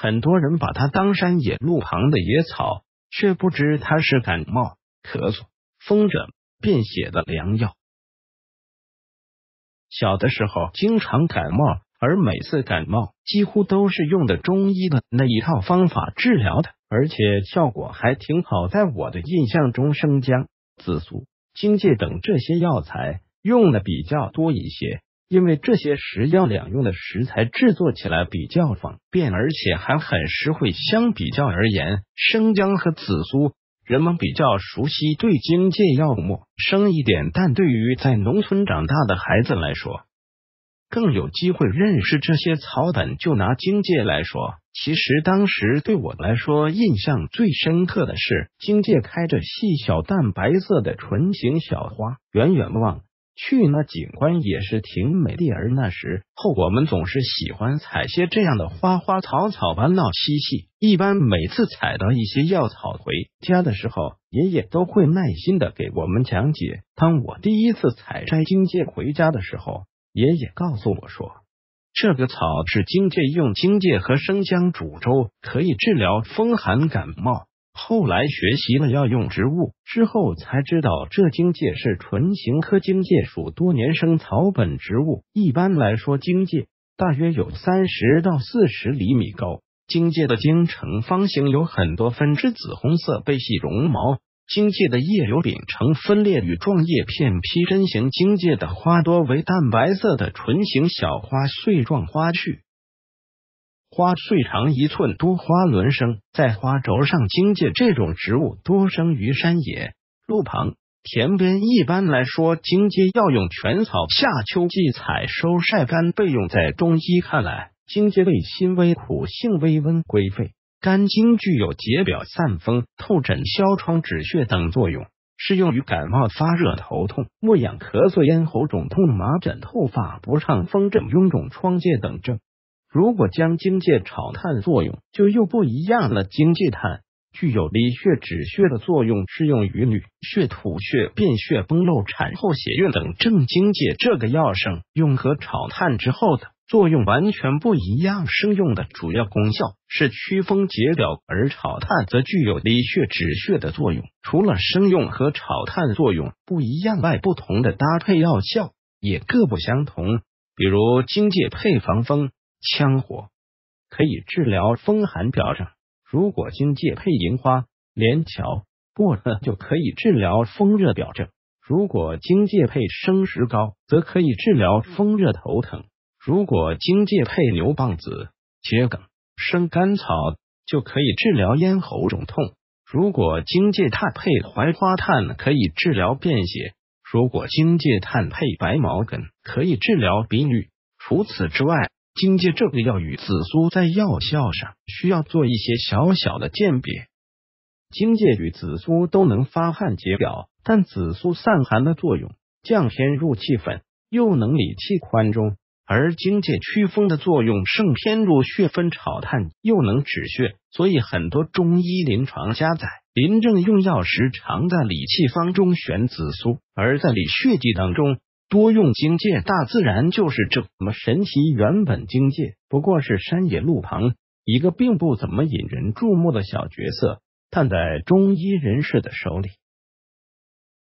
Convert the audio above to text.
很多人把它当山野路旁的野草，却不知它是感冒、咳嗽、风疹、便血的良药。小的时候经常感冒，而每次感冒几乎都是用的中医的那一套方法治疗的，而且效果还挺好。在我的印象中，生姜、紫苏、荆芥等这些药材用的比较多一些，因为这些食药两用的食材制作起来比较方便，而且还很实惠。相比较而言，生姜和紫苏人们比较熟悉，对荆芥要陌生一点，但对于在农村长大的孩子来说，更有机会认识这些草本。就拿荆芥来说，其实当时对我来说印象最深刻的是，荆芥开着细小淡白色的唇形小花，远远望去那景观也是挺美丽。而那时候我们总是喜欢采些这样的花花草草玩闹嬉戏，一般每次采到一些药草回家的时候，爷爷都会耐心的给我们讲解。当我第一次采摘荆芥回家的时候，爷爷告诉我说，这个草是荆芥，用荆芥和生姜煮粥，可以治疗风寒感冒。后来学习了药用植物之后，才知道这荆芥是唇形科荆芥属多年生草本植物。一般来说，荆芥大约有30到40厘米高。荆芥的茎呈方形，有很多分支，紫红色背细绒毛。荆芥的叶有柄呈分裂羽状叶片，披针形。荆芥的花多为淡白色的唇形小花，穗状花序。花穗长1寸多，花轮生在花轴上。荆芥这种植物多生于山野、路旁、田边。一般来说，荆芥要用全草，夏秋季采收晒干备用。在中医看来，荆芥味辛微苦，性微温归肺。干荆具有解表、散风、透疹、消疮、止血等作用，适用于感冒、发热、头痛、莫痒、咳嗽、咽喉肿痛、麻疹、头发不畅、风疹、臃肿、疮疥等症。如果将荆芥炒炭，作用就又不一样了。荆芥炭具有理血止血的作用，适用于女血、吐血、便血、崩漏、产后血孕等症。荆芥这个药生用和炒炭之后的作用完全不一样。生用的主要功效是祛风解表，而炒炭则具有理血止血的作用。除了生用和炒炭作用不一样外，不同的搭配药效也各不相同。比如荆芥配防风、羌活，可以治疗风寒表症；如果荆芥配银花、连翘、薄荷，就可以治疗风热表症；如果荆芥配生石膏，则可以治疗风热头疼；如果荆芥配牛蒡子、桔梗、生甘草，就可以治疗咽喉肿痛；如果荆芥炭配槐花炭，可以治疗便血；如果荆芥炭配白茅根，可以治疗鼻衄。除此之外，荆芥这个药与紫苏在药效上需要做一些小小的鉴别。荆芥与紫苏都能发汗解表，但紫苏散寒的作用，降偏入气分，又能理气宽中，而荆芥祛风的作用胜偏入血分，炒炭又能止血。所以很多中医临床家在临症用药时，常在理气方中选紫苏，而在理血剂当中多用荆芥。大自然就是这么神奇。原本荆芥不过是山野路旁一个并不怎么引人注目的小角色，但在中医人士的手里，